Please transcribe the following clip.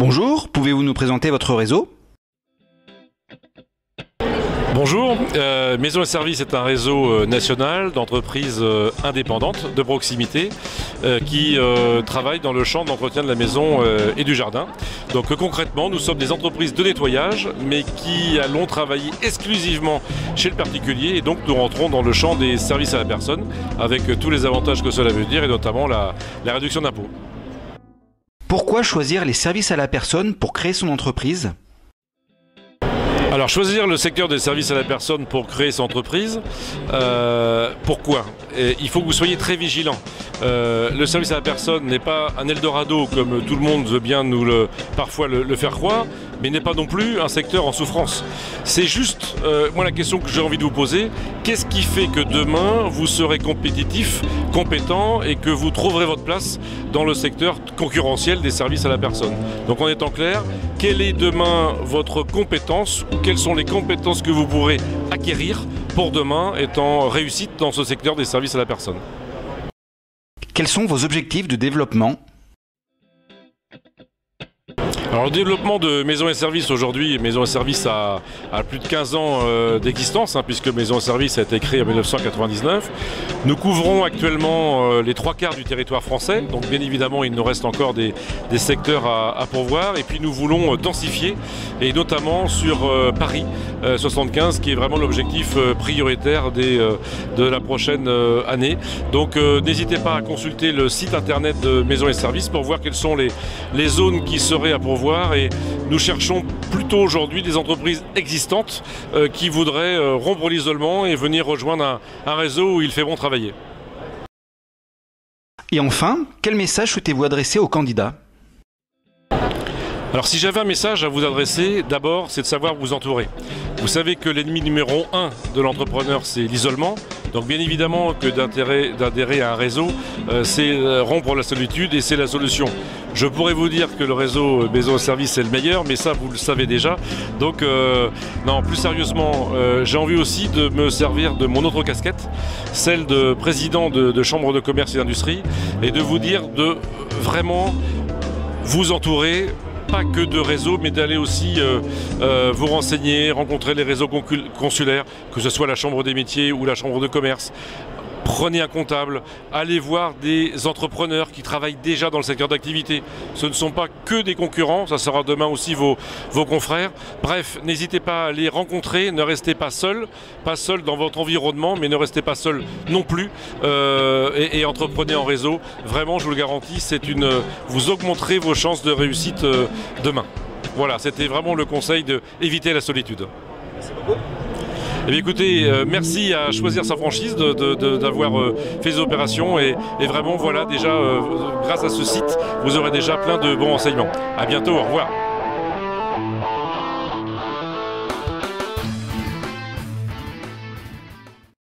Bonjour, pouvez-vous nous présenter votre réseau? Bonjour, Maison et Services est un réseau national d'entreprises indépendantes de proximité qui travaillent dans le champ d'entretien de la maison et du jardin. Donc concrètement, nous sommes des entreprises de nettoyage mais qui allons travailler exclusivement chez le particulier et donc nous rentrons dans le champ des services à la personne avec tous les avantages que cela veut dire et notamment la réduction d'impôts. Pourquoi choisir les services à la personne pour créer son entreprise? Alors choisir le secteur des services à la personne pour créer son entreprise, pourquoi? Il faut que vous soyez très vigilant. Le service à la personne n'est pas un Eldorado comme tout le monde veut bien parfois le faire croire, mais n'est pas non plus un secteur en souffrance. C'est juste, moi la question que j'ai envie de vous poser, qu'est-ce qui fait que demain vous serez compétitif, compétent et que vous trouverez votre place dans le secteur concurrentiel des services à la personne? Donc en étant clair, quelle est demain votre compétence ou quelles sont les compétences que vous pourrez acquérir pour demain être en réussite dans ce secteur des services à la personne? Quels sont vos objectifs de développement? Alors le développement de Maison et Services aujourd'hui, Maison et Services a plus de 15 ans d'existence, puisque Maison et Services a été créé en 1999. Nous couvrons actuellement les 3/4 du territoire français, donc bien évidemment il nous reste encore des secteurs à pourvoir, et puis nous voulons densifier, et notamment sur Paris 75, qui est vraiment l'objectif prioritaire de la prochaine année. Donc n'hésitez pas à consulter le site internet de Maison et Services pour voir quelles sont les zones qui seraient à pourvoir. Et nous cherchons plutôt aujourd'hui des entreprises existantes qui voudraient rompre l'isolement et venir rejoindre un réseau où il fait bon travailler. Et enfin, quel message souhaitez-vous adresser aux candidats? Alors si j'avais un message à vous adresser, d'abord c'est de savoir vous entourer. Vous savez que l'ennemi numéro 1 de l'entrepreneur c'est l'isolement. Donc bien évidemment que d'adhérer à un réseau, c'est rompre la solitude et c'est la solution. Je pourrais vous dire que le réseau Maison et Services est le meilleur, mais ça vous le savez déjà. Donc non, plus sérieusement, j'ai envie aussi de me servir de mon autre casquette, celle de président de chambre de commerce et d'industrie, et de vous dire de vraiment vous entourer, pas que de réseaux, mais d'aller aussi vous renseigner, rencontrer les réseaux consulaires, que ce soit la chambre des métiers ou la chambre de commerce. Prenez un comptable, allez voir des entrepreneurs qui travaillent déjà dans le secteur d'activité. Ce ne sont pas que des concurrents, ça sera demain aussi vos confrères. Bref, n'hésitez pas à les rencontrer, ne restez pas seul dans votre environnement, mais ne restez pas seul non plus et entreprenez en réseau. Vraiment, je vous le garantis, vous augmenterez vos chances de réussite demain. Voilà, c'était vraiment le conseil d'éviter la solitude. Merci beaucoup. Eh bien, écoutez, merci à Choisir sa franchise d'avoir fait des opérations et vraiment voilà déjà grâce à ce site vous aurez déjà plein de bons renseignements. À bientôt, au revoir.